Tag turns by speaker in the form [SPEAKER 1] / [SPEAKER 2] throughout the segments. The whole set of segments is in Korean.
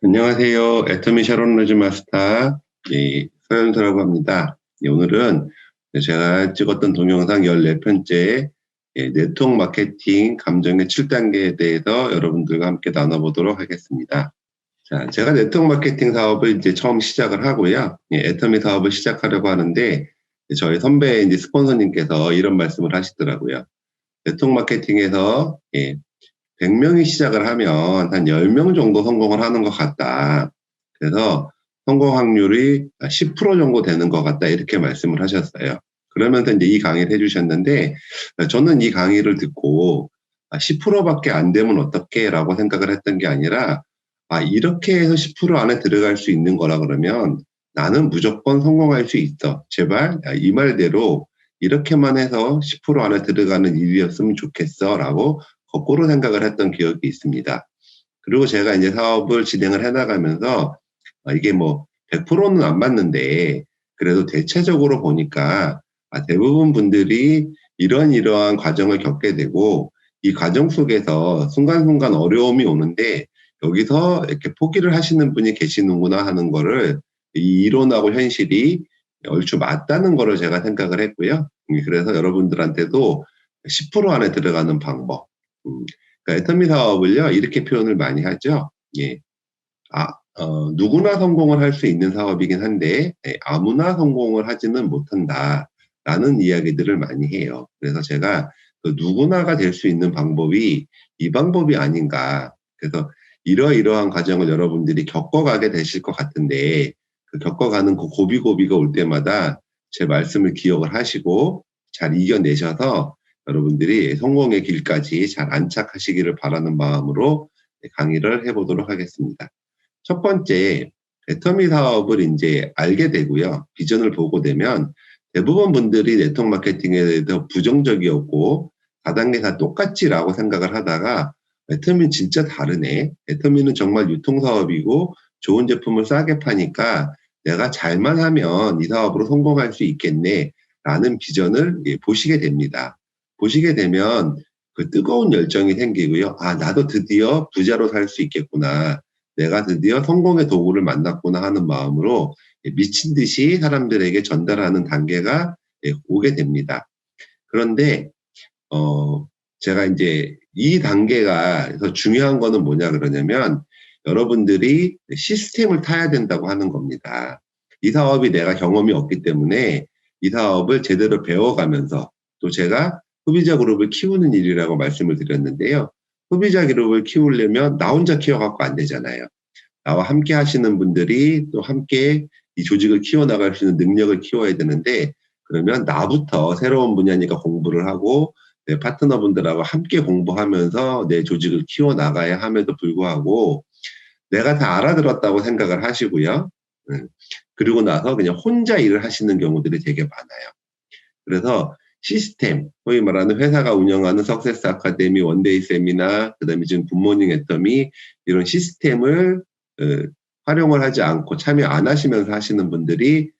[SPEAKER 1] 안녕하세요. 애터미 샤론 로즈 마스터 서현수라고 합니다. 오늘은 제가 찍었던 동영상 14편째 네트워크 마케팅 감정의 7단계에 대해서 여러분들과 함께 나눠보도록 하겠습니다. 자, 제가 네트워크 마케팅 사업을 이제 처음 시작을 하고요. 애터미 사업을 시작하려고 하는데 저희 선배 이제 스폰서님께서 이런 말씀을 하시더라고요. 네트워크 마케팅에서 100명이 시작을 하면 한 10명 정도 성공을 하는 것 같다. 그래서 성공 확률이 10% 정도 되는 것 같다. 이렇게 말씀을 하셨어요. 그러면서 이제 이 강의를 해주셨는데, 저는 이 강의를 듣고 10%밖에 안 되면 어떡해? 라고 생각을 했던 게 아니라, 이렇게 해서 10% 안에 들어갈 수 있는 거라 그러면 나는 무조건 성공할 수 있어. 제발 이 말대로 이렇게만 해서 10% 안에 들어가는 일이었으면 좋겠어. 라고 거꾸로 생각을 했던 기억이 있습니다. 그리고 제가 이제 사업을 진행을 해나가면서 이게 뭐 100%는 안 맞는데 그래도 대체적으로 보니까 대부분 분들이 이러한 과정을 겪게 되고 이 과정 속에서 순간순간 어려움이 오는데 여기서 이렇게 포기를 하시는 분이 계시는구나 하는 거를 이 이론하고 현실이 얼추 맞다는 거를 제가 생각을 했고요. 그래서 여러분들한테도 10% 안에 들어가는 방법, 그러니까 애터미 사업을요, 이렇게 표현을 많이 하죠. 예. 누구나 성공을 할 수 있는 사업이긴 한데, 아무나 성공을 하지는 못한다라는 이야기들을 많이 해요. 그래서 제가 그 누구나가 될 수 있는 방법이 이 방법이 아닌가. 그래서 이러이러한 과정을 여러분들이 겪어가게 되실 것 같은데, 그 겪어가는 그 고비고비가 올 때마다 제 말씀을 기억을 하시고 잘 이겨내셔서 여러분들이 성공의 길까지 잘 안착하시기를 바라는 마음으로 강의를 해보도록 하겠습니다. 첫 번째, 애터미 사업을 이제 알게 되고요. 비전을 보고 되면 대부분 분들이 네트워크 마케팅에 대해서 부정적이었고 다단계 다 똑같지라고 생각을 하다가 애터미는 진짜 다르네. 애터미는 정말 유통사업이고 좋은 제품을 싸게 파니까 내가 잘만 하면 이 사업으로 성공할 수 있겠네 라는 비전을 보시게 됩니다. 보시게 되면 그 뜨거운 열정이 생기고요. 나도 드디어 부자로 살 수 있겠구나. 내가 드디어 성공의 도구를 만났구나 하는 마음으로 미친 듯이 사람들에게 전달하는 단계가 오게 됩니다. 그런데 제가 이제 이 단계가 중요한 거는 뭐냐 그러냐면 여러분들이 시스템을 타야 된다고 하는 겁니다. 이 사업이 내가 경험이 없기 때문에 이 사업을 제대로 배워가면서 또 제가 소비자 그룹을 키우는 일이라고 말씀을 드렸는데요. 소비자 그룹을 키우려면 나 혼자 키워갖고 안 되잖아요. 나와 함께 하시는 분들이 또 함께 이 조직을 키워나갈 수 있는 능력을 키워야 되는데 그러면 나부터 새로운 분야니까 공부를 하고 내 파트너분들하고 함께 공부하면서 내 조직을 키워나가야 함에도 불구하고 내가 다 알아들었다고 생각을 하시고요. 그리고 나서 그냥 혼자 일을 하시는 경우들이 되게 많아요. 그래서 시스템, 소위 말하는 회사가 운영하는 석세스 아카데미, 원데이 세미나, 그 다음에 지금 굿모닝 애터미 이런 시스템을 활용을 하지 않고 참여 안 하시면서 하시는 분들이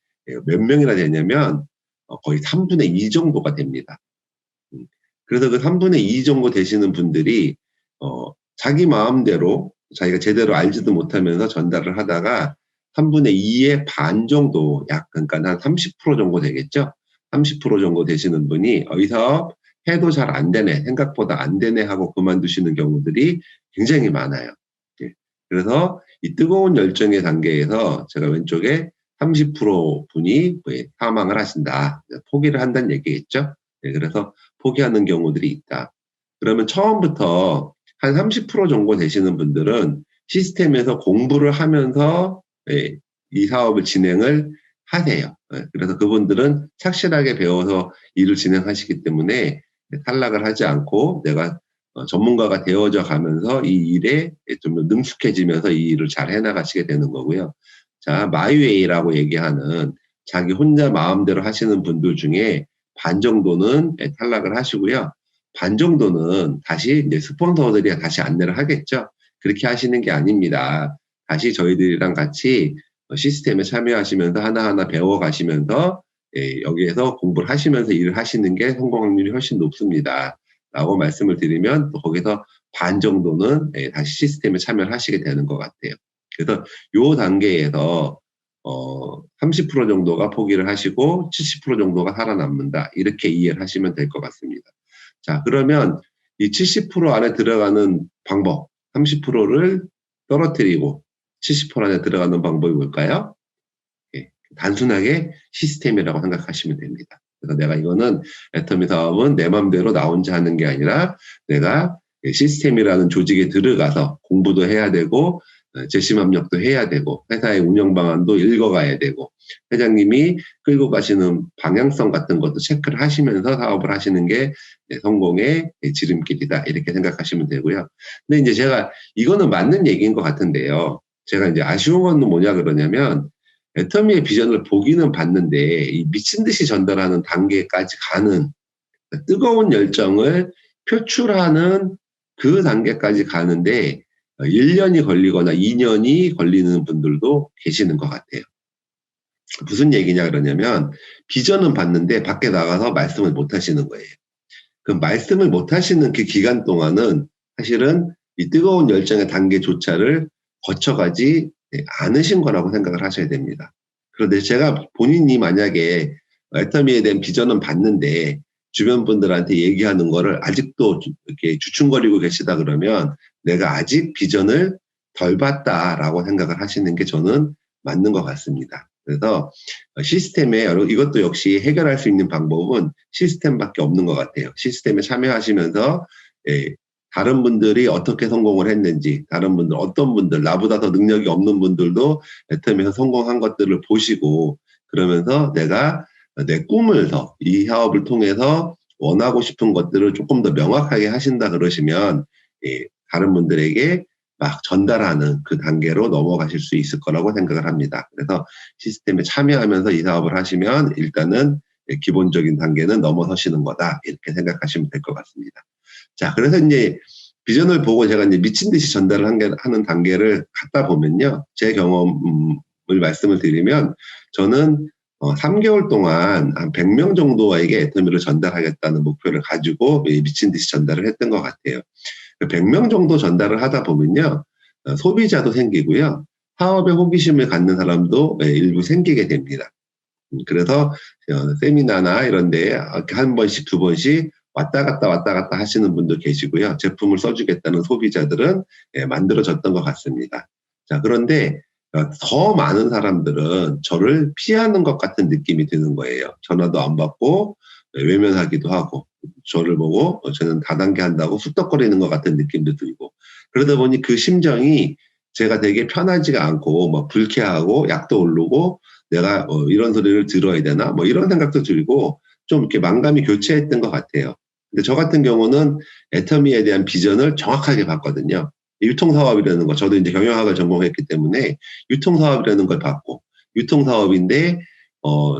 [SPEAKER 1] 몇 명이나 되냐면 거의 3분의 2 정도가 됩니다. 그래서 그 3분의 2 정도 되시는 분들이 자기 마음대로 자기가 제대로 알지도 못하면서 전달을 하다가 3분의 2의 반 정도, 그러니까 한 30% 정도 되겠죠? 30% 정도 되시는 분이 이 사업 해도 잘 안 되네, 생각보다 안 되네 하고 그만두시는 경우들이 굉장히 많아요. 그래서 이 뜨거운 열정의 단계에서 제가 왼쪽에 30% 분이 사망을 하신다. 포기를 한다는 얘기겠죠? 그래서 포기하는 경우들이 있다. 그러면 처음부터 한 30% 정도 되시는 분들은 시스템에서 공부를 하면서 이 사업을 진행을 하세요. 그래서 그분들은 착실하게 배워서 일을 진행하시기 때문에 탈락을 하지 않고 내가 전문가가 되어져 가면서 이 일에 좀 능숙해지면서 이 일을 잘 해나가시게 되는 거고요. 자, 마이웨이라고 얘기하는 자기 혼자 마음대로 하시는 분들 중에 반 정도는 탈락을 하시고요. 반 정도는 다시 이제 스폰서들이 다시 안내를 하겠죠. 그렇게 하시는 게 아닙니다. 다시 저희들이랑 같이 시스템에 참여하시면서 하나하나 배워가시면서 여기에서 공부를 하시면서 일을 하시는 게 성공 확률이 훨씬 높습니다. 라고 말씀을 드리면 또 거기서 반 정도는 다시 시스템에 참여를 하시게 되는 것 같아요. 그래서 요 단계에서 30% 정도가 포기를 하시고 70% 정도가 살아남는다. 이렇게 이해를 하시면 될 것 같습니다. 자, 그러면 이 70% 안에 들어가는 방법, 30%를 떨어뜨리고 70% 안에 들어가는 방법이 뭘까요? 예, 단순하게 시스템이라고 생각하시면 됩니다. 그래서 내가 이거는 애터미 사업은 내 맘대로 나 혼자 하는 게 아니라 내가 시스템이라는 조직에 들어가서 공부도 해야 되고 재심 압력도 해야 되고 회사의 운영 방안도 읽어가야 되고 회장님이 끌고 가시는 방향성 같은 것도 체크를 하시면서 사업을 하시는 게 성공의 지름길이다 이렇게 생각하시면 되고요. 근데 이제 제가 이거는 맞는 얘기인 것 같은데요. 제가 이제 아쉬운 건 뭐냐 그러냐면 애터미의 비전을 보기는 봤는데 이 미친 듯이 전달하는 단계까지 가는 뜨거운 열정을 표출하는 그 단계까지 가는데 1년이 걸리거나 2년이 걸리는 분들도 계시는 것 같아요. 무슨 얘기냐 그러냐면 비전은 봤는데 밖에 나가서 말씀을 못 하시는 거예요. 그 말씀을 못 하시는 그 기간 동안은 사실은 이 뜨거운 열정의 단계조차를 거쳐가지 않으신 거라고 생각을 하셔야 됩니다. 그런데 제가 본인이 만약에 애터미에 대한 비전은 봤는데 주변 분들한테 얘기하는 거를 아직도 이렇게 주춤거리고 계시다 그러면 내가 아직 비전을 덜 봤다라고 생각을 하시는 게 저는 맞는 것 같습니다. 그래서 시스템에 이것도 역시 해결할 수 있는 방법은 시스템밖에 없는 것 같아요. 시스템에 참여하시면서 다른 분들이 어떻게 성공을 했는지, 다른 분들, 어떤 분들, 나보다 더 능력이 없는 분들도 애터미에서 성공한 것들을 보시고 그러면서 내가 내 꿈을 이 사업을 통해서 원하고 싶은 것들을 조금 더 명확하게 하신다 그러시면 다른 분들에게 막 전달하는 그 단계로 넘어가실 수 있을 거라고 생각을 합니다. 그래서 시스템에 참여하면서 이 사업을 하시면 일단은 기본적인 단계는 넘어서시는 거다 이렇게 생각하시면 될 것 같습니다. 자, 그래서 이제 비전을 보고 제가 이제 미친 듯이 전달을 하는 단계를 갖다 보면요. 제 경험을 말씀을 드리면 저는 3개월 동안 한 100명 정도에게 애터미를 전달하겠다는 목표를 가지고 미친 듯이 전달을 했던 것 같아요. 100명 정도 전달을 하다 보면요. 소비자도 생기고요. 사업에 호기심을 갖는 사람도 일부 생기게 됩니다. 그래서 세미나나 이런 데에 한 번씩 두 번씩 왔다 갔다 하시는 분도 계시고요. 제품을 써주겠다는 소비자들은 만들어졌던 것 같습니다. 자, 그런데 더 많은 사람들은 저를 피하는 것 같은 느낌이 드는 거예요. 전화도 안 받고 외면하기도 하고 저를 보고 저는 다단계 한다고 쑥덕거리는 것 같은 느낌도 들고 그러다 보니 그 심정이 제가 되게 편하지가 않고 막 불쾌하고 약도 오르고 내가 이런 소리를 들어야 되나 뭐 이런 생각도 들고 좀 이렇게 만감이 교체했던 것 같아요. 근데 저 같은 경우는 애터미에 대한 비전을 정확하게 봤거든요. 유통사업이라는 거, 저도 이제 경영학을 전공했기 때문에 유통사업이라는 걸 봤고, 유통사업인데,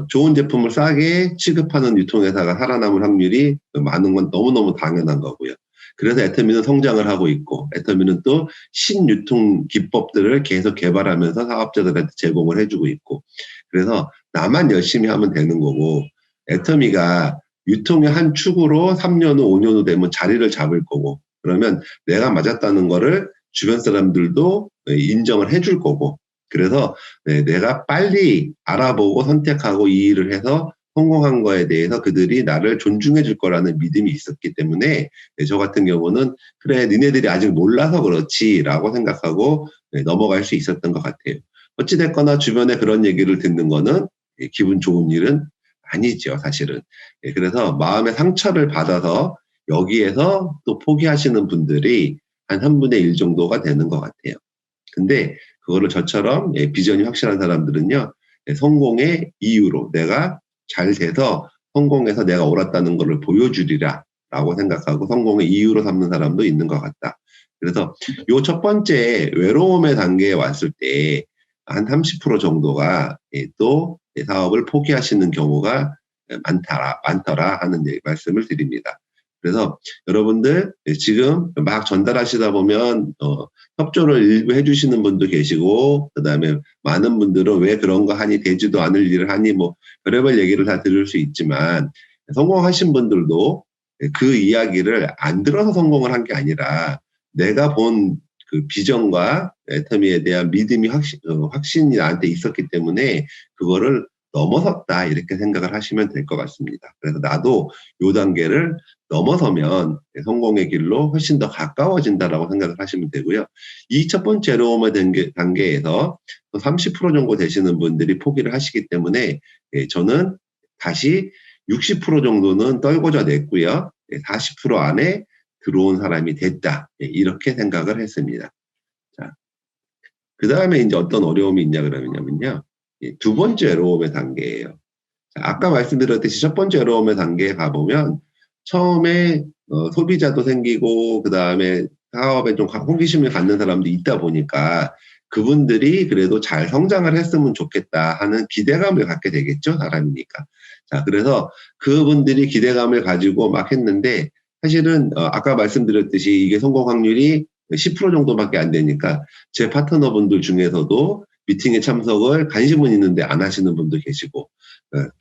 [SPEAKER 1] 좋은 제품을 싸게 취급하는 유통회사가 살아남을 확률이 많은 건 너무너무 당연한 거고요. 그래서 애터미는 성장을 하고 있고, 애터미는 또 신유통 기법들을 계속 개발하면서 사업자들한테 제공을 해주고 있고, 그래서 나만 열심히 하면 되는 거고, 애터미가 유통의 한 축으로 3년 후, 5년 후 되면 자리를 잡을 거고, 그러면 내가 맞았다는 거를 주변 사람들도 인정을 해줄 거고, 그래서 내가 빨리 알아보고 선택하고 이 일을 해서 성공한 거에 대해서 그들이 나를 존중해 줄 거라는 믿음이 있었기 때문에 저 같은 경우는 그래 니네들이 아직 몰라서 그렇지라고 생각하고 넘어갈 수 있었던 것 같아요. 어찌됐거나 주변에 그런 얘기를 듣는 거는 기분 좋은 일은 아니죠, 사실은. 그래서 마음의 상처를 받아서 여기에서 또 포기하시는 분들이 한 3분의 1 정도가 되는 것 같아요. 근데 그거를 저처럼 비전이 확실한 사람들은요, 성공의 이유로 내가 잘 돼서 성공해서 내가 옳았다는 것을 보여주리라 라고 생각하고 성공의 이유로 삼는 사람도 있는 것 같다. 그래서 요 첫 번째 외로움의 단계에 왔을 때 한 30% 정도가 또 사업을 포기하시는 경우가 많더라 하는 말씀을 드립니다. 그래서 여러분들 지금 막 전달하시다 보면 협조를 일부 해주시는 분도 계시고 그다음에 많은 분들은 왜 그런 거 하니 되지도 않을 일을 하니 뭐 별의별 얘기를 다 들을 수 있지만 성공하신 분들도 그 이야기를 안 들어서 성공을 한 게 아니라 내가 본 그 비전과 애터미에 대한 믿음이 확신이 나한테 있었기 때문에 그거를 넘어섰다 이렇게 생각을 하시면 될 것 같습니다. 그래서 나도 요 단계를 넘어서면 성공의 길로 훨씬 더 가까워진다라고 생각을 하시면 되고요. 이 첫 번째 어려움의 단계에서 30% 정도 되시는 분들이 포기를 하시기 때문에 저는 다시 60% 정도는 떨궈져 냈고요. 40% 안에 들어온 사람이 됐다. 이렇게 생각을 했습니다. 자, 그 다음에 이제 어떤 어려움이 있냐 그러면요. 두 번째 어려움의 단계예요. 자, 아까 말씀드렸듯이 첫 번째 어려움의 단계에 가보면 처음에 소비자도 생기고 그 다음에 사업에 좀 호기심을 갖는 사람도 있다 보니까 그분들이 그래도 잘 성장을 했으면 좋겠다 하는 기대감을 갖게 되겠죠. 사람이니까. 자, 그래서 그분들이 기대감을 가지고 막 했는데 사실은 아까 말씀드렸듯이 이게 성공 확률이 10% 정도밖에 안 되니까 제 파트너분들 중에서도 미팅에 참석을 관심은 있는데 안 하시는 분도 계시고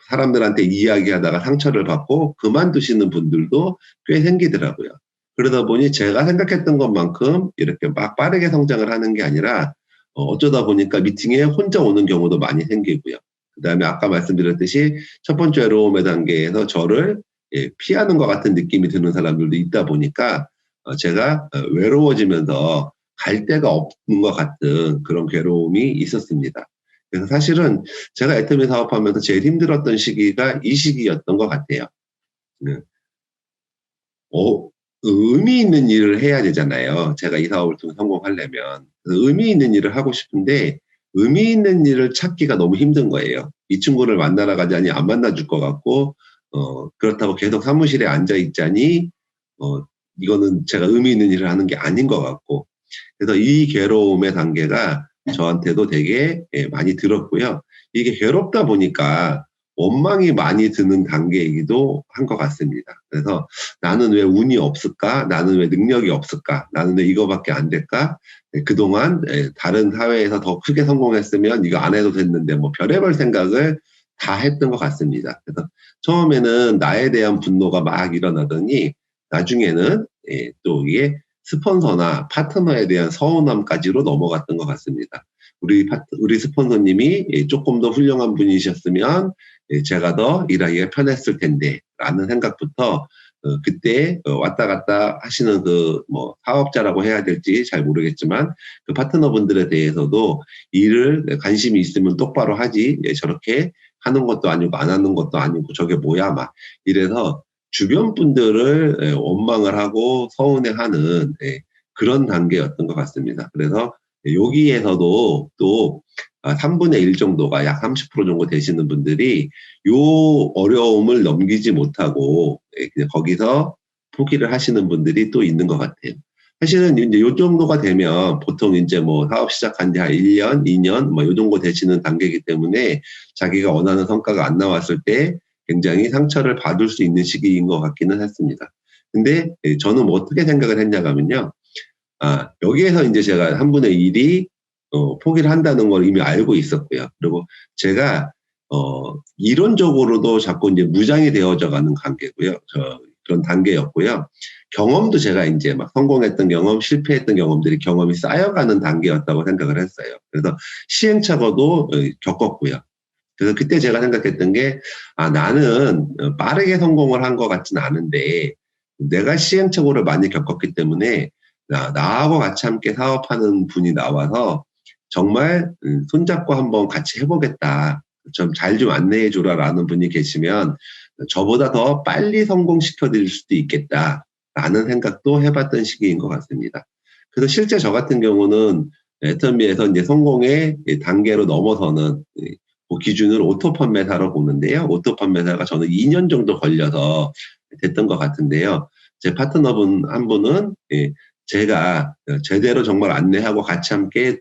[SPEAKER 1] 사람들한테 이야기하다가 상처를 받고 그만두시는 분들도 꽤 생기더라고요. 그러다 보니 제가 생각했던 것만큼 이렇게 막 빠르게 성장을 하는 게 아니라 어쩌다 보니까 미팅에 혼자 오는 경우도 많이 생기고요. 그 다음에 아까 말씀드렸듯이 첫 번째 어려움의 단계에서 저를 피하는 것 같은 느낌이 드는 사람들도 있다 보니까 제가 외로워지면서 갈 데가 없는 것 같은 그런 괴로움이 있었습니다. 그래서 사실은 제가 애터미 사업하면서 제일 힘들었던 시기가 이 시기였던 것 같아요. 의미 있는 일을 해야 되잖아요. 제가 이 사업을 통해 성공하려면. 의미 있는 일을 하고 싶은데 의미 있는 일을 찾기가 너무 힘든 거예요. 이 친구를 만나러 가자니 안 만나줄 것 같고 그렇다고 계속 사무실에 앉아 있자니 이거는 제가 의미 있는 일을 하는 게 아닌 것 같고 그래서 이 괴로움의 단계가 저한테도 되게 많이 들었고요. 이게 괴롭다 보니까 원망이 많이 드는 단계이기도 한 것 같습니다. 그래서 나는 왜 운이 없을까? 나는 왜 능력이 없을까? 나는 왜 이거밖에 안 될까? 그동안 다른 사회에서 더 크게 성공했으면 이거 안 해도 됐는데 뭐 별의별 생각을 다 했던 것 같습니다. 그래서 처음에는 나에 대한 분노가 막 일어나더니 나중에는 또 이게 스폰서나 파트너에 대한 서운함까지로 넘어갔던 것 같습니다. 우리 스폰서님이 조금 더 훌륭한 분이셨으면 제가 더 일하기가 편했을 텐데 라는 생각부터 그때 왔다 갔다 하시는 사업자라고 해야 될지 잘 모르겠지만 그 파트너분들에 대해서도 일을 관심이 있으면 똑바로 하지 저렇게 하는 것도 아니고 안 하는 것도 아니고 저게 뭐야 막 이래서 주변 분들을 원망을 하고 서운해하는 그런 단계였던 것 같습니다. 그래서 여기에서도 또 3분의 1 정도가 약 30% 정도 되시는 분들이 요 어려움을 넘기지 못하고 그냥 거기서 포기를 하시는 분들이 또 있는 것 같아요. 사실은 이제 요 정도가 되면 보통 이제 뭐 사업 시작한 지 한 1년, 2년 뭐 요 정도 되시는 단계이기 때문에 자기가 원하는 성과가 안 나왔을 때 굉장히 상처를 받을 수 있는 시기인 것 같기는 했습니다. 근데 저는 뭐 어떻게 생각을 했냐고 하면요. 여기에서 이제 제가 3분의 1이 포기를 한다는 걸 이미 알고 있었고요. 그리고 제가 이론적으로도 자꾸 이제 무장이 되어져 가는 관계고요. 그런 단계였고요. 경험도 제가 이제 막 성공했던 경험, 실패했던 경험이 쌓여가는 단계였다고 생각을 했어요. 그래서 시행착오도 겪었고요. 그래서 그때 제가 생각했던 게, 나는 빠르게 성공을 한 것 같지는 않은데, 내가 시행착오를 많이 겪었기 때문에, 나하고 같이 함께 사업하는 분이 나와서, 정말 손잡고 한번 같이 해보겠다. 좀 잘 좀 안내해 주라라는 분이 계시면, 저보다 더 빨리 성공시켜 드릴 수도 있겠다. 라는 생각도 해봤던 시기인 것 같습니다. 그래서 실제 저 같은 경우는 애터미에서 이제 성공의 단계로 넘어서는 그 기준을 오토 판매사로 보는데요. 오토 판매사가 저는 2년 정도 걸려서 됐던 것 같은데요. 제 파트너분 한 분은 제가 제대로 정말 안내하고 같이 함께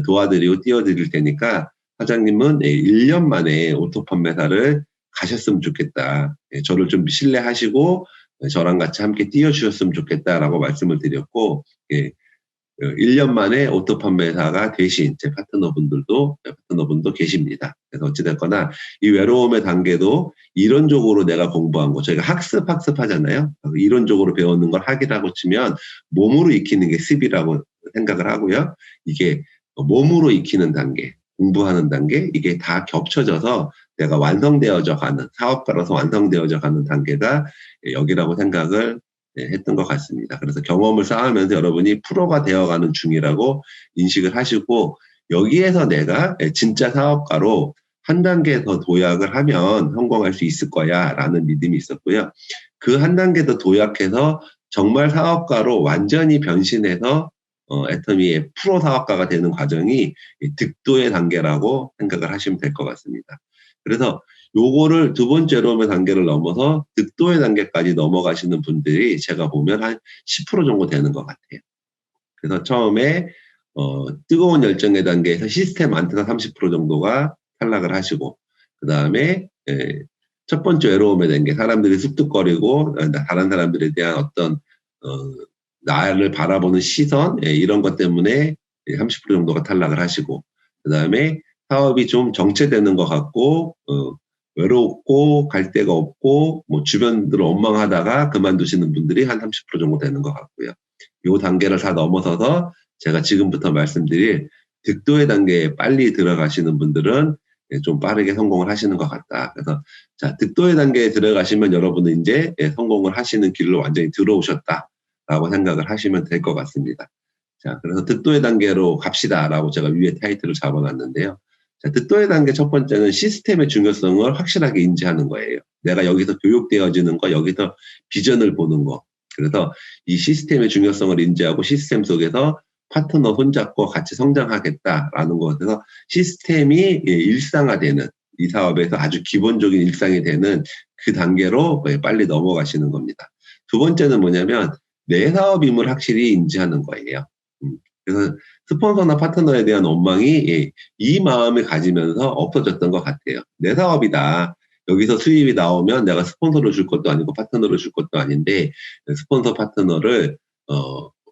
[SPEAKER 1] 도와드리고 띄워드릴 테니까 사장님은 1년 만에 오토 판매사를 가셨으면 좋겠다. 저를 좀 신뢰하시고 저랑 같이 함께 띄워주셨으면 좋겠다라고 말씀을 드렸고 1년 만에 오토 판매사가 되신 제 파트너분도 계십니다. 그래서 어찌됐거나 이 외로움의 단계도 이론적으로 내가 공부한 거, 저희가 학습하잖아요. 이론적으로 배우는 걸 학이라고 치면 몸으로 익히는 게 습이라고 생각을 하고요. 이게 몸으로 익히는 단계, 공부하는 단계, 이게 다 겹쳐져서 내가 완성되어져 가는, 사업가로서 완성되어져 가는 단계가 여기라고 생각을 했던 것 같습니다. 그래서 경험을 쌓으면서 여러분이 프로가 되어가는 중이라고 인식을 하시고, 여기에서 내가 진짜 사업가로 한 단계 더 도약을 하면 성공할 수 있을 거야 라는 믿음이 있었고요. 그 한 단계 더 도약해서 정말 사업가로 완전히 변신해서 애터미의 프로 사업가가 되는 과정이 득도의 단계라고 생각을 하시면 될 것 같습니다. 그래서 요거를 두 번째 어려움의 단계를 넘어서 득도의 단계까지 넘어가시는 분들이 제가 보면 한 10% 정도 되는 것 같아요. 그래서 처음에 뜨거운 열정의 단계에서 시스템 안테나 30% 정도가 탈락을 하시고, 그 다음에 첫 번째 외로움의 단계, 사람들이 쑥득거리고 다른 사람들에 대한 어떤 나를 바라보는 시선, 이런 것 때문에 30% 정도가 탈락을 하시고, 그 다음에 사업이 좀 정체되는 것 같고 외롭고 갈 데가 없고 뭐 주변들 원망하다가 그만두시는 분들이 한 30% 정도 되는 것 같고요. 이 단계를 다 넘어서서 제가 지금부터 말씀드릴 득도의 단계에 빨리 들어가시는 분들은 좀 빠르게 성공을 하시는 것 같다. 그래서 자, 득도의 단계에 들어가시면 여러분은 이제 성공을 하시는 길로 완전히 들어오셨다라고 생각을 하시면 될 것 같습니다. 자, 그래서 득도의 단계로 갑시다라고 제가 위에 타이틀을 잡아놨는데요. 자, 득도의 단계 첫 번째는 시스템의 중요성을 확실하게 인지하는 거예요. 내가 여기서 교육되어지는 거, 여기서 비전을 보는 거. 그래서 이 시스템의 중요성을 인지하고 시스템 속에서 파트너 손잡고 같이 성장하겠다라는 것에서 시스템이 일상화되는, 이 사업에서 아주 기본적인 일상이 되는 그 단계로 빨리 넘어가시는 겁니다. 두 번째는 뭐냐면 내 사업임을 확실히 인지하는 거예요. 그래서 스폰서나 파트너에 대한 원망이 이 마음을 가지면서 없어졌던 것 같아요. 내 사업이다. 여기서 수입이 나오면 내가 스폰서를 줄 것도 아니고 파트너를 줄 것도 아닌데 스폰서 파트너를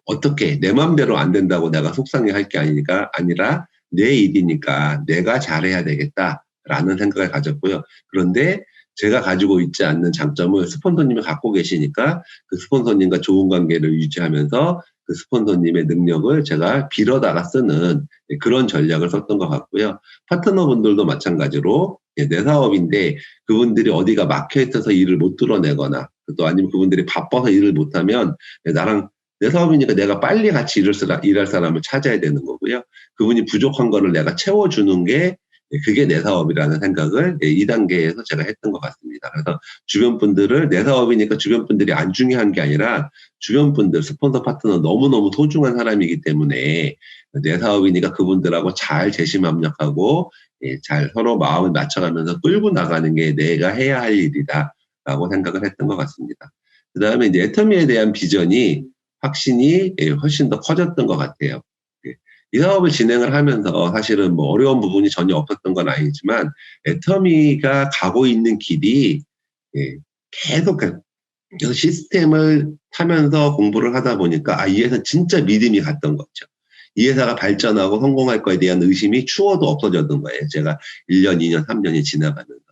[SPEAKER 1] 어떻게 내 맘대로 안 된다고 내가 속상해할 게 아니라 내 일이니까 내가 잘해야 되겠다라는 생각을 가졌고요. 그런데 제가 가지고 있지 않는 장점을 스폰서님이 갖고 계시니까 그 스폰서님과 좋은 관계를 유지하면서 그 스폰서님의 능력을 제가 빌어다가 쓰는 그런 전략을 썼던 것 같고요. 파트너분들도 마찬가지로 내 사업인데 그분들이 어디가 막혀있어서 일을 못 뚫어내거나 또 아니면 그분들이 바빠서 일을 못하면 나랑 내 사업이니까 내가 빨리 같이 일할 사람을 찾아야 되는 거고요. 그분이 부족한 거를 내가 채워주는 게 그게 내 사업이라는 생각을 2단계에서 제가 했던 것 같습니다. 그래서 주변 분들을 내 사업이니까 주변 분들이 안 중요한 게 아니라 주변 분들, 스폰서 파트너 너무너무 소중한 사람이기 때문에 내 사업이니까 그분들하고 잘 재심합력하고 잘 서로 마음을 맞춰가면서 끌고 나가는 게 내가 해야 할 일이다라고 생각을 했던 것 같습니다. 그 다음에 이제 애터미에 대한 비전이 확신이 훨씬 더 커졌던 것 같아요. 이 사업을 진행을 하면서 사실은 뭐 어려운 부분이 전혀 없었던 건 아니지만 애터미가 가고 있는 길이 계속 시스템을 타면서 공부를 하다 보니까 이 회사 진짜 믿음이 갔던 거죠. 이 회사가 발전하고 성공할 거에 대한 의심이 추워도 없어졌던 거예요. 제가 1년, 2년, 3년이 지나가면서.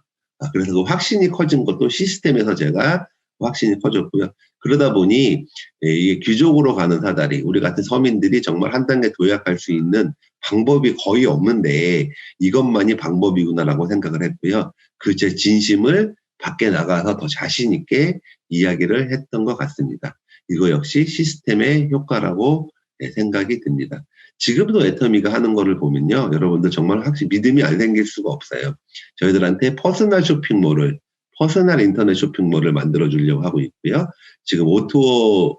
[SPEAKER 1] 그래서 그 확신이 커진 것도 시스템에서 제가 확신이 커졌고요. 그러다 보니 이게 귀족으로 가는 사다리, 우리 같은 서민들이 정말 한 단계 도약할 수 있는 방법이 거의 없는데 이것만이 방법이구나라고 생각을 했고요. 그 제 진심을 밖에 나가서 더 자신 있게 이야기를 했던 것 같습니다. 이거 역시 시스템의 효과라고 생각이 듭니다. 지금도 애터미가 하는 거를 보면요. 여러분들 정말 확실히 믿음이 안 생길 수가 없어요. 저희들한테 퍼스널 쇼핑몰을 퍼스널 인터넷 쇼핑몰을 만들어 주려고 하고 있고요. 지금 오토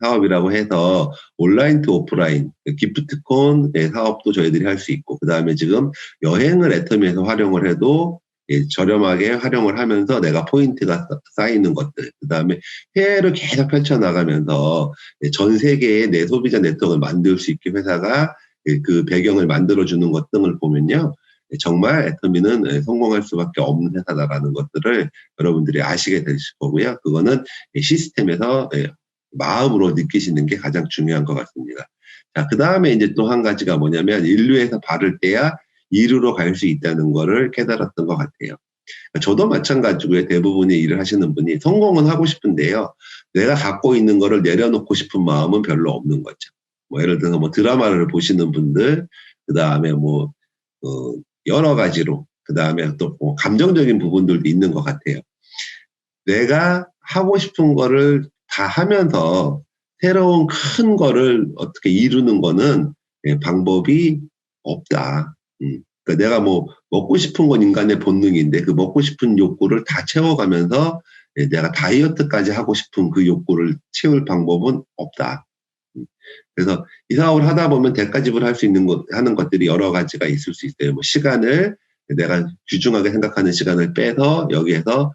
[SPEAKER 1] 사업이라고 해서 온라인 투 오프라인 기프트콘 사업도 저희들이 할 수 있고, 그 다음에 지금 여행을 애터미에서 활용을 해도 저렴하게 활용을 하면서 내가 포인트가 쌓이는 것들, 그 다음에 해외를 계속 펼쳐나가면서 전 세계의 내 소비자 네트워크를 만들 수 있게 회사가 그 배경을 만들어주는 것 등을 보면요. 정말 애터미는 성공할 수밖에 없는 회사다라는 것들을 여러분들이 아시게 되실 거고요. 그거는 시스템에서 마음으로 느끼시는 게 가장 중요한 것 같습니다. 자, 그 다음에 이제 또 한 가지가 뭐냐면 인류에서 발을 떼야 이루로 갈 수 있다는 거를 깨달았던 것 같아요. 저도 마찬가지고요. 대부분의 일을 하시는 분이 성공은 하고 싶은데요. 내가 갖고 있는 거를 내려놓고 싶은 마음은 별로 없는 거죠. 뭐 예를 들어서 뭐 드라마를 보시는 분들, 그 다음에 뭐 여러 가지로, 그 다음에 또 뭐 감정적인 부분들도 있는 것 같아요. 내가 하고 싶은 거를 다 하면서 새로운 큰 거를 어떻게 이루는 거는 방법이 없다. 그러니까 내가 뭐 먹고 싶은 건 인간의 본능인데 그 먹고 싶은 욕구를 다 채워가면서 내가 다이어트까지 하고 싶은 그 욕구를 채울 방법은 없다. 그래서 이 사업을 하다 보면 대가 지불할 수 있는 하는 것들이 여러 가지가 있을 수 있어요. 뭐 시간을 내가 귀중하게 생각하는 시간을 빼서 여기에서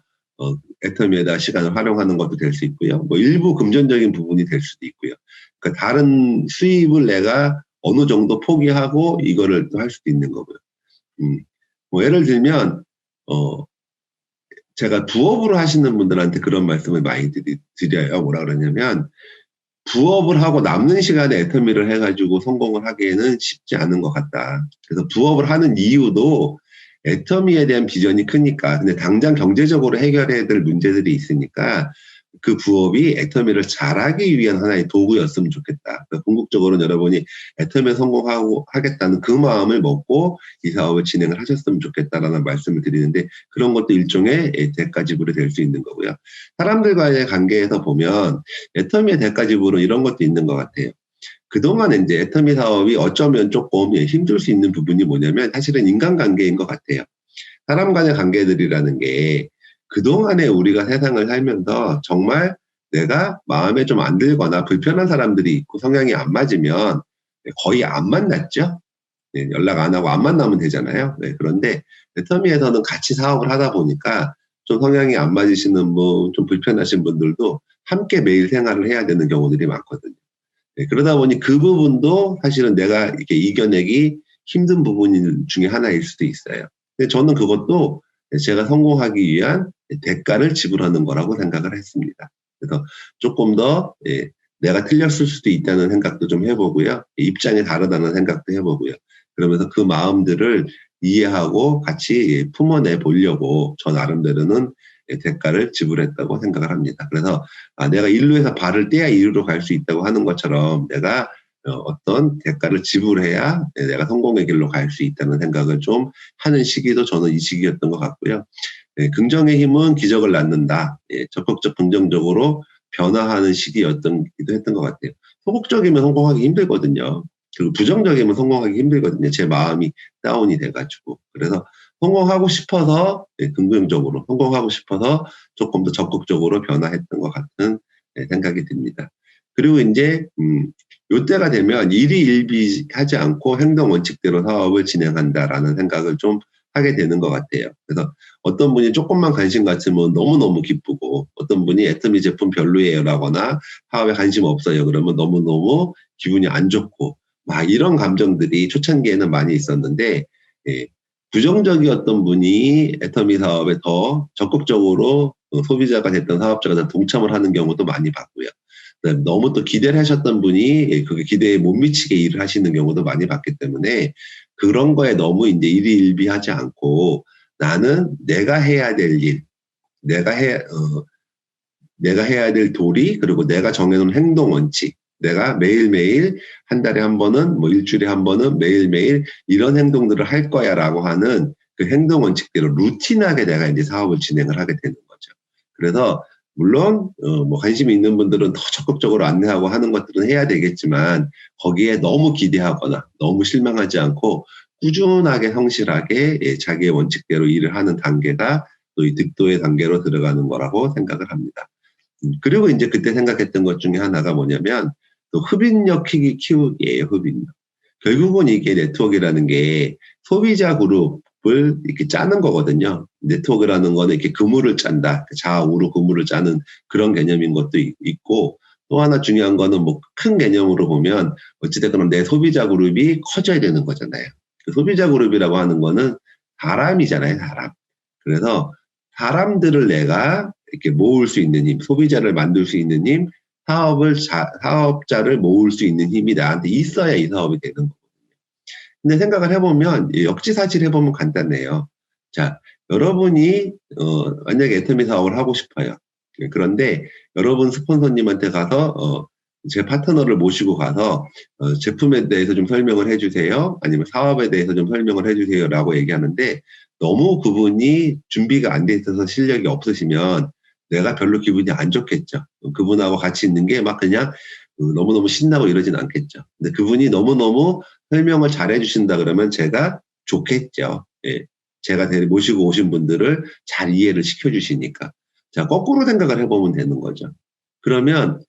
[SPEAKER 1] 애터미에다 시간을 활용하는 것도 될 수 있고요. 뭐 일부 금전적인 부분이 될 수도 있고요. 그러니까 다른 수입을 내가 어느 정도 포기하고 이거를 또 할 수도 있는 거고요. 뭐 예를 들면 제가 부업으로 하시는 분들한테 그런 말씀을 많이 드려요. 뭐라 그러냐면 부업을 하고 남는 시간에 애터미를 해가지고 성공을 하기에는 쉽지 않은 것 같다. 그래서 부업을 하는 이유도 애터미에 대한 비전이 크니까. 근데 당장 경제적으로 해결해야 될 문제들이 있으니까 그 부업이 애터미를 잘하기 위한 하나의 도구였으면 좋겠다. 그러니까 궁극적으로는 여러분이 애터미에 성공하고 하겠다는 그 마음을 먹고 이 사업을 진행을 하셨으면 좋겠다라는 말씀을 드리는데 그런 것도 일종의 대가 지불이 될 수 있는 거고요. 사람들과의 관계에서 보면 애터미의 대가 지불은 이런 것도 있는 것 같아요. 그동안 이제 애터미 사업이 어쩌면 조금 힘들 수 있는 부분이 뭐냐면 사실은 인간관계인 것 같아요. 사람 간의 관계들이라는 게 그동안에 우리가 세상을 살면서 정말 내가 마음에 좀 안 들거나 불편한 사람들이 있고 성향이 안 맞으면 거의 안 만났죠. 연락 안 하고 안 만나면 되잖아요. 그런데 애터미에서는 같이 사업을 하다 보니까 좀 성향이 안 맞으시는 분, 좀 불편하신 분들도 함께 매일 생활을 해야 되는 경우들이 많거든요. 그러다 보니 그 부분도 사실은 내가 이렇게 이겨내기 힘든 부분 중에 하나일 수도 있어요. 근데 저는 그것도 제가 성공하기 위한 대가를 지불하는 거라고 생각을 했습니다. 그래서 조금 더 내가 틀렸을 수도 있다는 생각도 좀 해보고요. 입장이 다르다는 생각도 해보고요. 그러면서 그 마음들을 이해하고 같이 품어내 보려고 저 나름대로는 대가를 지불했다고 생각을 합니다. 그래서 내가 일루에서 발을 떼야 이루로 갈 수 있다고 하는 것처럼 내가 어떤 대가를 지불해야 내가 성공의 길로 갈 수 있다는 생각을 좀 하는 시기도 저는 이 시기였던 것 같고요. 긍정의 힘은 기적을 낳는다. 적극적 긍정적으로 변화하는 시기였기도 했던 것 같아요. 소극적이면 성공하기 힘들거든요. 그리고 부정적이면 성공하기 힘들거든요. 제 마음이 다운이 돼가지고. 그래서 성공하고 싶어서 긍정적으로 성공하고 싶어서 조금 더 적극적으로 변화했던 것 같은 생각이 듭니다. 그리고 이제 요때가 되면 일희일비하지 않고 행동 원칙대로 사업을 진행한다라는 생각을 좀 하게 되는 것 같아요. 그래서 어떤 분이 조금만 관심 갖으면 너무너무 기쁘고 어떤 분이 애터미 제품 별로예요라거나 사업에 관심 없어요 그러면 너무너무 기분이 안 좋고 막 이런 감정들이 초창기에는 많이 있었는데 부정적이었던 분이 애터미 사업에 더 적극적으로 소비자가 됐던 사업자가 더 동참을 하는 경우도 많이 봤고요. 너무 또 기대를 하셨던 분이 그게 기대에 못 미치게 일을 하시는 경우도 많이 봤기 때문에 그런 거에 너무 이제 일희일비하지 않고 나는 내가 해야 될 일, 내가 해야 될 도리, 그리고 내가 정해놓은 행동 원칙, 내가 매일매일 한 달에 한 번은 뭐 일주일에 한 번은 매일매일 이런 행동들을 할 거야라고 하는 그 행동 원칙대로 루틴하게 내가 이제 사업을 진행을 하게 되는 거죠. 그래서 물론 뭐 관심이 있는 분들은 더 적극적으로 안내하고 하는 것들은 해야 되겠지만 거기에 너무 기대하거나 너무 실망하지 않고 꾸준하게 성실하게 자기의 원칙대로 일을 하는 단계가 또 이 득도의 단계로 들어가는 거라고 생각을 합니다. 그리고 이제 그때 생각했던 것 중에 하나가 뭐냐면 또 흡인력 키우기예요. 흡인력. 결국은 이게 네트워크라는 게 소비자 그룹을 이렇게 짜는 거거든요. 네트워크라는 거는 이렇게 그물을 짠다. 좌우로 그물을 짜는 그런 개념인 것도 있고 또 하나 중요한 거는 뭐 큰 개념으로 보면 어찌됐건 내 소비자 그룹이 커져야 되는 거잖아요. 그 소비자 그룹이라고 하는 거는 사람이잖아요. 사람. 그래서 사람들을 내가 이렇게 모을 수 있는 힘, 소비자를 만들 수 있는 힘, 사업자를 모을 수 있는 힘이 나한테 있어야 이 사업이 되는 거거든요. 근데 생각을 해보면, 역지사지를 해보면 간단해요. 자, 여러분이, 만약에 애터미 사업을 하고 싶어요. 그런데 여러분 스폰서님한테 가서, 제 파트너를 모시고 가서 제품에 대해서 좀 설명을 해주세요. 아니면 사업에 대해서 좀 설명을 해주세요라고 얘기하는데 너무 그분이 준비가 안 돼 있어서 실력이 없으시면 내가 별로 기분이 안 좋겠죠. 그분하고 같이 있는 게 막 그냥 너무너무 신나고 이러진 않겠죠. 근데 그분이 너무너무 설명을 잘 해주신다 그러면 제가 좋겠죠. 예. 제가 모시고 오신 분들을 잘 이해를 시켜주시니까. 자, 거꾸로 생각을 해보면 되는 거죠. 그러면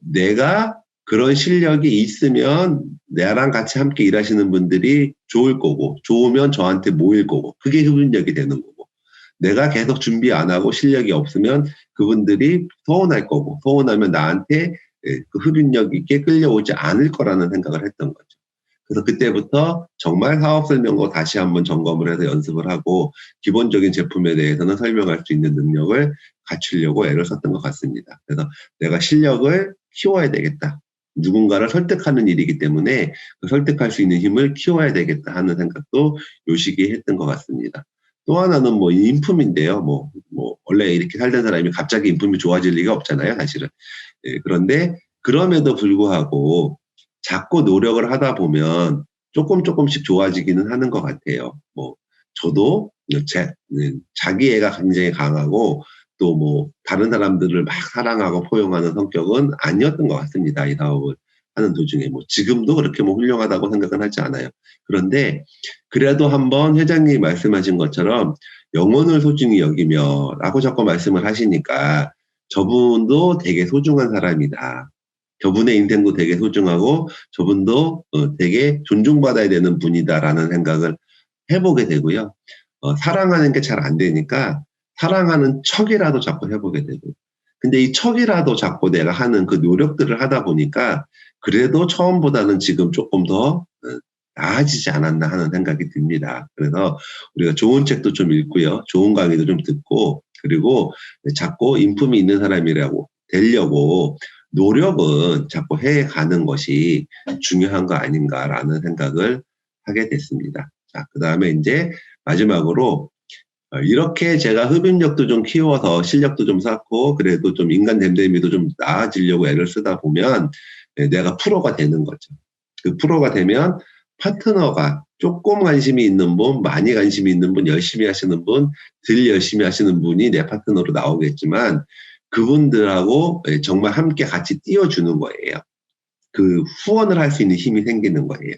[SPEAKER 1] 내가 그런 실력이 있으면 나랑 같이 함께 일하시는 분들이 좋을 거고, 좋으면 저한테 모일 거고, 그게 흡인력이 되는 거고, 내가 계속 준비 안 하고 실력이 없으면 그분들이 서운할 거고, 서운하면 나한테 그 흡인력 있게 끌려오지 않을 거라는 생각을 했던 거죠. 그래서 그때부터 정말 사업 설명도 다시 한번 점검을 해서 연습을 하고 기본적인 제품에 대해서는 설명할 수 있는 능력을 갖추려고 애를 썼던 것 같습니다. 그래서 내가 실력을 키워야 되겠다. 누군가를 설득하는 일이기 때문에 그 설득할 수 있는 힘을 키워야 되겠다 하는 생각도 요 시기에 했던 것 같습니다. 또 하나는 뭐 인품인데요. 원래 이렇게 살던 사람이 갑자기 인품이 좋아질 리가 없잖아요, 사실은. 예, 그런데 그럼에도 불구하고 자꾸 노력을 하다 보면 조금씩 좋아지기는 하는 것 같아요. 저도 자기애가 굉장히 강하고 또 다른 사람들을 막 사랑하고 포용하는 성격은 아니었던 것 같습니다. 이 사업을 하는 도중에 지금도 그렇게 훌륭하다고 생각은 하지 않아요. 그런데 그래도 한번 회장님이 말씀하신 것처럼 영혼을 소중히 여기며 라고 자꾸 말씀을 하시니까 저분도 되게 소중한 사람이다. 저분의 인생도 되게 소중하고 저분도 되게 존중받아야 되는 분이다라는 생각을 해보게 되고요. 사랑하는 게 잘 안 되니까 사랑하는 척이라도 자꾸 해보게 되고. 근데 이 척이라도 자꾸 내가 하는 그 노력들을 하다 보니까 그래도 처음보다는 지금 조금 더 나아지지 않았나 하는 생각이 듭니다. 그래서 우리가 좋은 책도 좀 읽고요. 좋은 강의도 좀 듣고 그리고 자꾸 인품이 있는 사람이라고 되려고 노력은 자꾸 해가는 것이 중요한 거 아닌가라는 생각을 하게 됐습니다. 자, 그 다음에 이제 마지막으로 이렇게 제가 흡인력도 좀 키워서 실력도 좀 쌓고 그래도 좀 인간 됨됨이도 좀 나아지려고 애를 쓰다 보면 내가 프로가 되는 거죠. 그 프로가 되면 파트너가 조금 관심이 있는 분, 많이 관심이 있는 분, 열심히 하시는 분, 덜 열심히 하시는 분이 내 파트너로 나오겠지만 그분들하고 정말 함께 같이 띄워주는 거예요. 그 후원을 할 수 있는 힘이 생기는 거예요.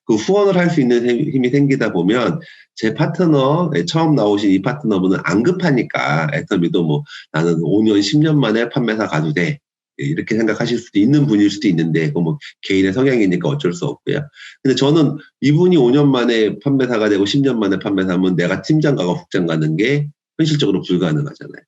[SPEAKER 1] 그 후원을 할 수 있는 힘이 생기다 보면 제 파트너, 처음 나오신 이 파트너분은 안 급하니까 애터미도 나는 5년, 10년 만에 판매사 가도 돼. 이렇게 생각하실 수도 있는 분일 수도 있는데 그거 개인의 성향이니까 어쩔 수 없고요. 근데 저는 이분이 5년 만에 판매사가 되고 10년 만에 판매사면 내가 팀장 가고 국장 가는 게 현실적으로 불가능하잖아요.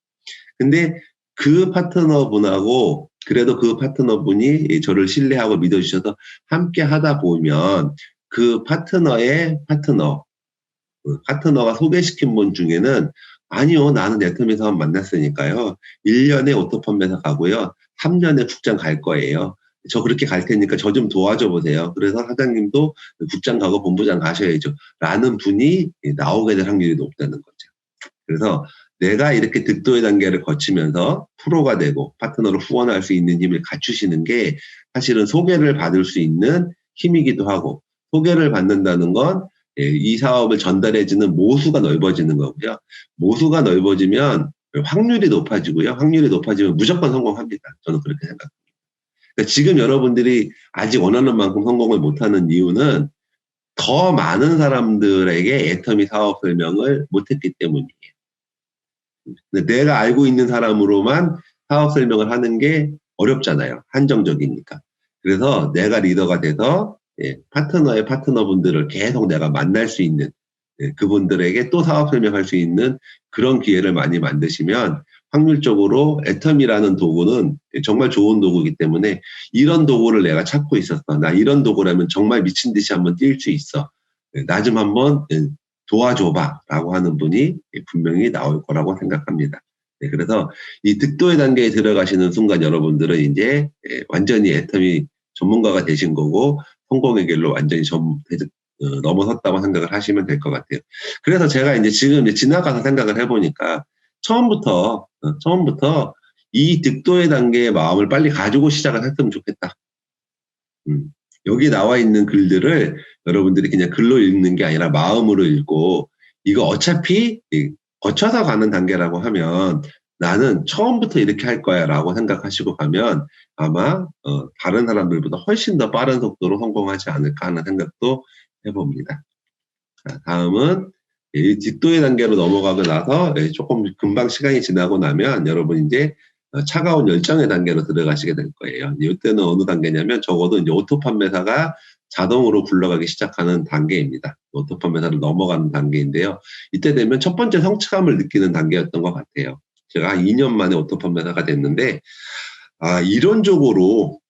[SPEAKER 1] 근데 그 파트너분하고 그래도 그 파트너분이 저를 신뢰하고 믿어주셔서 함께 하다 보면 그 파트너의 파트너가 소개시킨 분 중에는 아니요, 나는 애터미 사업 만났으니까요. 1년에 오토 판매사 가고요. 3년에 국장 갈 거예요. 저 그렇게 갈 테니까 저 좀 도와줘 보세요. 그래서 사장님도 국장 가고 본부장 가셔야죠. 라는 분이 나오게 될 확률이 높다는 거죠. 그래서 내가 이렇게 득도의 단계를 거치면서 프로가 되고 파트너로 후원할 수 있는 힘을 갖추시는 게 사실은 소개를 받을 수 있는 힘이기도 하고 소개를 받는다는 건 이 사업을 전달해주는 모수가 넓어지는 거고요. 모수가 넓어지면 확률이 높아지고요. 확률이 높아지면 무조건 성공합니다. 저는 그렇게 생각합니다. 그러니까 지금 여러분들이 아직 원하는 만큼 성공을 못하는 이유는 더 많은 사람들에게 애터미 사업 설명을 못했기 때문이에요. 내가 알고 있는 사람으로만 사업 설명을 하는 게 어렵잖아요. 한정적이니까. 그래서 내가 리더가 돼서 파트너의 파트너분들을 계속 내가 만날 수 있는 그분들에게 또 사업 설명할 수 있는 그런 기회를 많이 만드시면 확률적으로 애텀이라는 도구는 정말 좋은 도구이기 때문에 이런 도구를 내가 찾고 있었어. 나 이런 도구라면 정말 미친 듯이 한번 뛸 수 있어. 나 좀 한번 도와줘봐 라고 하는 분이 분명히 나올 거라고 생각합니다. 그래서 이 득도의 단계에 들어가시는 순간 여러분들은 이제 완전히 애텀이 전문가가 되신 거고 성공의 길로 완전히 넘어섰다고 생각을 하시면 될 것 같아요. 그래서 제가 이제 지금 지나가서 생각을 해보니까 처음부터 이 득도의 단계의 마음을 빨리 가지고 시작을 했으면 좋겠다. 여기 나와 있는 글들을 여러분들이 그냥 글로 읽는 게 아니라 마음으로 읽고, 이거 어차피 거쳐서 가는 단계라고 하면 나는 처음부터 이렇게 할 거야 라고 생각하시고 가면 아마 다른 사람들보다 훨씬 더 빠른 속도로 성공하지 않을까 하는 생각도 해봅니다. 자, 다음은 이 뒷도의 단계로 넘어가고 나서 조금 금방 시간이 지나고 나면 여러분 이제 차가운 열정의 단계로 들어가시게 될 거예요. 이때는 어느 단계냐면 적어도 이제 오토 판매사가 자동으로 굴러가기 시작하는 단계입니다. 오토 판매사를 넘어가는 단계인데요. 이때 되면 첫 번째 성취감을 느끼는 단계였던 것 같아요. 제가 한 2년 만에 오토 판매사가 됐는데, 이론적으로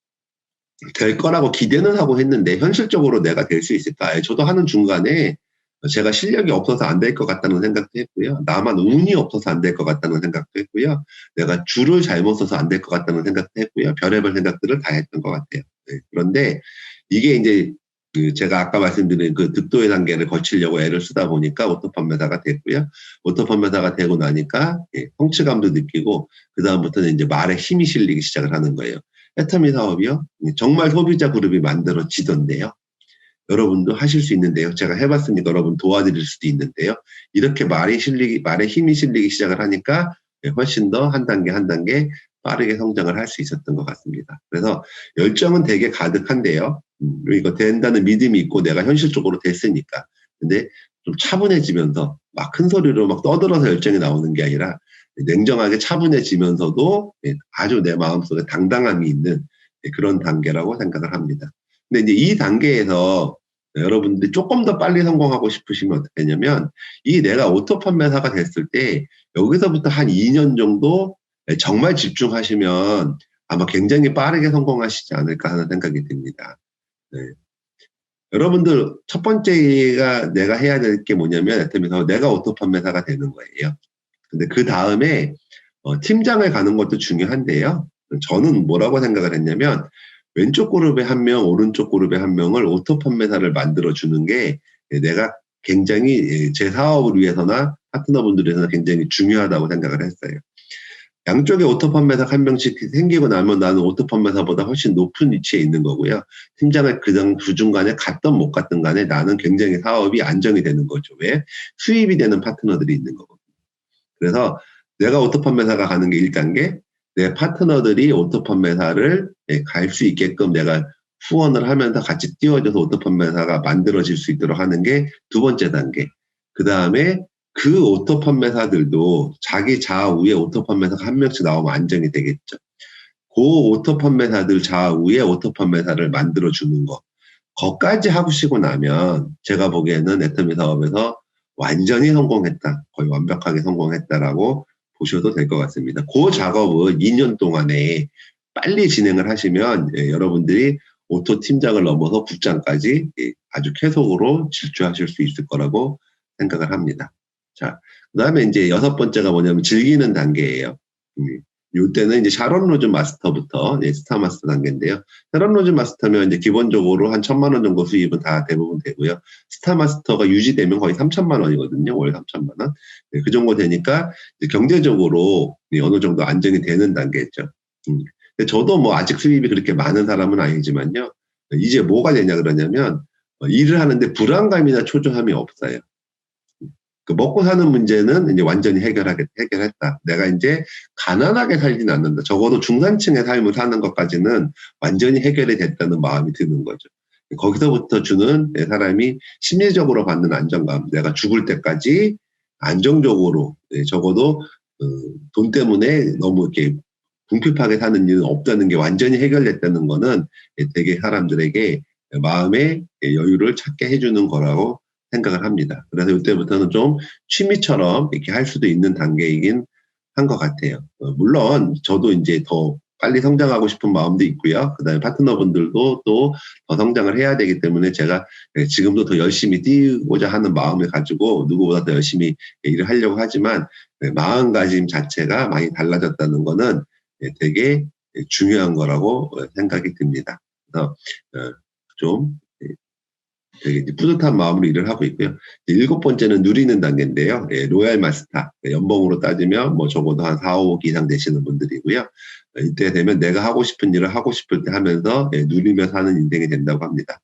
[SPEAKER 1] 될 거라고 기대는 하고 했는데 현실적으로 내가 될 수 있을까? 저도 하는 중간에 제가 실력이 없어서 안 될 것 같다는 생각도 했고요. 나만 운이 없어서 안 될 것 같다는 생각도 했고요. 내가 줄을 잘못 써서 안 될 것 같다는 생각도 했고요. 별의별 생각들을 다 했던 것 같아요. 네. 그런데 이게 이제 제가 아까 말씀드린 그 득도의 단계를 거치려고 애를 쓰다 보니까 오토 판매사가 됐고요. 오토 판매사가 되고 나니까 성취감도 느끼고 그 다음부터는 이제 말에 힘이 실리기 시작을 하는 거예요. 애터미 사업이요. 정말 소비자 그룹이 만들어지던데요. 여러분도 하실 수 있는데요. 제가 해봤으니까 여러분 도와드릴 수도 있는데요. 이렇게 말에 힘이 실리기 시작을 하니까 훨씬 더 한 단계 한 단계 빠르게 성장을 할 수 있었던 것 같습니다. 그래서 열정은 되게 가득한데요. 이거 된다는 믿음이 있고 내가 현실적으로 됐으니까. 근데 좀 차분해지면서 막 큰 소리로 막 떠들어서 열정이 나오는 게 아니라 냉정하게 차분해지면서도 아주 내 마음속에 당당함이 있는 그런 단계라고 생각을 합니다. 근데 이제 이 단계에서 여러분들이 조금 더 빨리 성공하고 싶으시면 어떻게 하냐면, 이 내가 오토 판매사가 됐을 때 여기서부터 한 2년 정도 정말 집중하시면 아마 굉장히 빠르게 성공하시지 않을까 하는 생각이 듭니다. 네. 여러분들 첫 번째가 내가 해야 될 게 뭐냐면 내가 오토 판매사가 되는 거예요. 근데 그 다음에 팀장을 가는 것도 중요한데요. 저는 뭐라고 생각을 했냐면 왼쪽 그룹에 한 명, 오른쪽 그룹에 한 명을 오토 판매사를 만들어주는 게 내가 굉장히 제 사업을 위해서나 파트너분들을 위해서나 굉장히 중요하다고 생각을 했어요. 양쪽에 오토 판매사 한 명씩 생기고 나면 나는 오토 판매사보다 훨씬 높은 위치에 있는 거고요. 팀장을 그 중간에 갔든 못 갔든 간에 나는 굉장히 사업이 안정이 되는 거죠. 왜? 수입이 되는 파트너들이 있는 거거든요. 그래서 내가 오토 판매사가 가는 게 1단계, 내 파트너들이 오토 판매사를 갈 수 있게끔 내가 후원을 하면서 같이 띄워줘서 오토 판매사가 만들어질 수 있도록 하는 게 2번째 단계. 그 다음에 그 오토 판매사들도 자기 좌우에 오토 판매사가 한 명씩 나오면 안정이 되겠죠. 그 오토 판매사들 좌우에 오토 판매사를 만들어주는 거. 거기까지 하시고 나면 제가 보기에는 애터미 사업에서 완전히 성공했다. 거의 완벽하게 성공했다라고 보셔도 될 것 같습니다. 그 작업은 2년 동안에 빨리 진행을 하시면 여러분들이 오토 팀장을 넘어서 국장까지 아주 쾌속으로 질주하실 수 있을 거라고 생각을 합니다. 자, 그 다음에 이제 6번째가 뭐냐면 즐기는 단계예요. 이때는 이제 샤론 로즈 마스터부터 스타 마스터 단계인데요. 샤론 로즈 마스터면 이제 기본적으로 한 1,000만 원 정도 수입은 다 대부분 되고요. 스타 마스터가 유지되면 거의 3,000만 원이거든요. 월 3,000만 원. 그 정도 되니까 경제적으로 어느 정도 안정이 되는 단계죠. 근데 저도 뭐 아직 수입이 그렇게 많은 사람은 아니지만요. 이제 뭐가 되냐 그러냐면 일을 하는데 불안감이나 초조함이 없어요. 그 먹고 사는 문제는 이제 완전히 해결했다. 내가 이제 가난하게 살진 않는다. 적어도 중산층의 삶을 사는 것까지는 완전히 해결이 됐다는 마음이 드는 거죠. 거기서부터 주는 내 사람이 심리적으로 받는 안정감. 내가 죽을 때까지 안정적으로 적어도 돈 때문에 너무 이렇게 궁핍하게 사는 일은 없다는 게 완전히 해결됐다는 거는 되게 사람들에게 마음의 여유를 찾게 해주는 거라고 생각을 합니다. 그래서 이때부터는 좀 취미처럼 이렇게 할 수도 있는 단계이긴 한 것 같아요. 물론 저도 이제 더 빨리 성장하고 싶은 마음도 있고요. 그 다음에 파트너분들도 또 더 성장을 해야 되기 때문에 제가 지금도 더 열심히 뛰고자 하는 마음을 가지고 누구보다 더 열심히 일을 하려고 하지만 마음가짐 자체가 많이 달라졌다는 거는 되게 중요한 거라고 생각이 듭니다. 그래서 좀 되게 이제 뿌듯한 마음으로 일을 하고 있고요. 일곱 번째는 누리는 단계인데요. 로얄 마스터. 연봉으로 따지면 뭐 적어도 한 4, 5억 이상 되시는 분들이고요. 이때 되면 내가 하고 싶은 일을 하고 싶을 때 하면서 누리며 사는 인생이 된다고 합니다.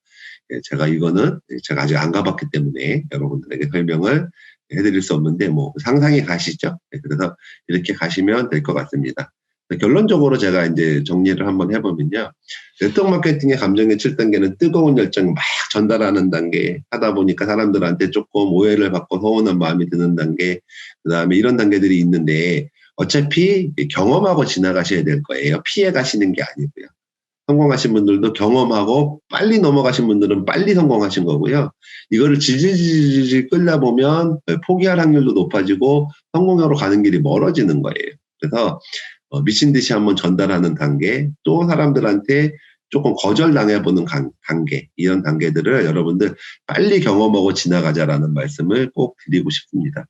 [SPEAKER 1] 제가 이거는 제가 아직 안 가봤기 때문에 여러분들에게 설명을 해드릴 수 없는데 뭐 상상이 가시죠. 그래서 이렇게 가시면 될 것 같습니다. 결론적으로 제가 이제 정리를 한번 해보면요. 네트워크 마케팅의 감정의 7단계는 뜨거운 열정을 막 전달하는 단계 하다 보니까 사람들한테 조금 오해를 받고 서운한 마음이 드는 단계, 그 다음에 이런 단계들이 있는데 어차피 경험하고 지나가셔야 될 거예요. 피해 가시는 게 아니고요. 성공하신 분들도 경험하고 빨리 넘어가신 분들은 빨리 성공하신 거고요. 이거를 질질질질 끌다 보면 포기할 확률도 높아지고 성공으로 가는 길이 멀어지는 거예요. 그래서 미친 듯이 한번 전달하는 단계, 또 사람들한테 조금 거절당해보는 단계, 이런 단계들을 여러분들 빨리 경험하고 지나가자라는 말씀을 꼭 드리고 싶습니다.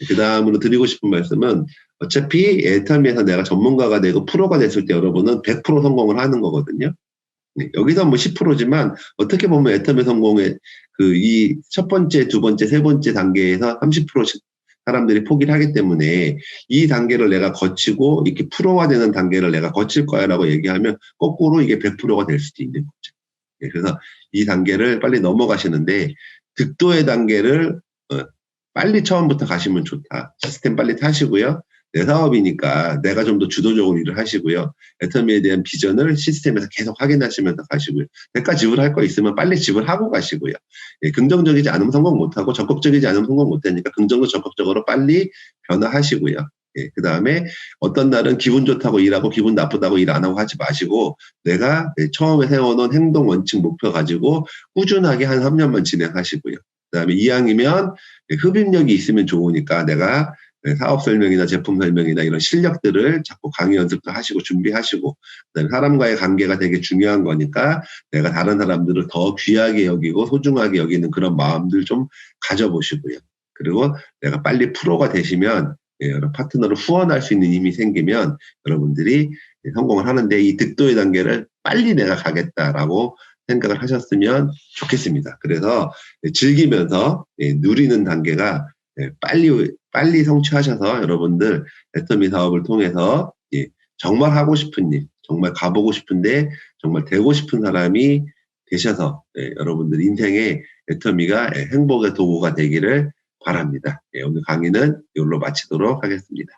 [SPEAKER 1] 그 다음으로 드리고 싶은 말씀은 어차피 애터미에서 내가 전문가가 되고 프로가 됐을 때 여러분은 100% 성공을 하는 거거든요. 네, 여기서 뭐 10%지만 어떻게 보면 애터미 성공의 이 첫 번째, 두 번째, 세 번째 단계에서 30%씩 사람들이 포기를 하기 때문에 이 단계를 내가 거치고 이렇게 프로가 되는 단계를 내가 거칠 거야라고 얘기하면 거꾸로 이게 100%가 될 수도 있는 거죠. 네, 그래서 이 단계를 빨리 넘어가시는데 득도의 단계를 빨리 처음부터 가시면 좋다. 시스템 빨리 타시고요. 내 사업이니까 내가 좀 더 주도적으로 일을 하시고요. 애터미에 대한 비전을 시스템에서 계속 확인하시면서 가시고요. 대가 지불할 거 있으면 빨리 지불하고 가시고요. 긍정적이지 않으면 성공 못하고 적극적이지 않으면 성공 못하니까 긍정적 적극적으로 빨리 변화하시고요. 그 다음에 어떤 날은 기분 좋다고 일하고 기분 나쁘다고 일 안 하고 하지 마시고 내가 처음에 세워놓은 행동 원칙 목표 가지고 꾸준하게 한 3년만 진행하시고요. 그 다음에 이왕이면 흡입력이 있으면 좋으니까 내가 사업 설명이나 제품 설명이나 이런 실력들을 자꾸 강의 연습도 하시고 준비하시고, 그다음에 사람과의 관계가 되게 중요한 거니까 내가 다른 사람들을 더 귀하게 여기고 소중하게 여기는 그런 마음들 좀 가져보시고요. 그리고 내가 빨리 프로가 되시면 여러 파트너를 후원할 수 있는 힘이 생기면 여러분들이 성공을 하는데 이 득도의 단계를 빨리 내가 가겠다라고 생각을 하셨으면 좋겠습니다. 그래서 즐기면서 누리는 단계가 빨리 성취하셔서 여러분들 애터미 사업을 통해서 정말 하고 싶은 일, 정말 가보고 싶은데 정말 되고 싶은 사람이 되셔서 여러분들 인생에 애터미가 행복의 도구가 되기를 바랍니다. 오늘 강의는 이걸로 마치도록 하겠습니다.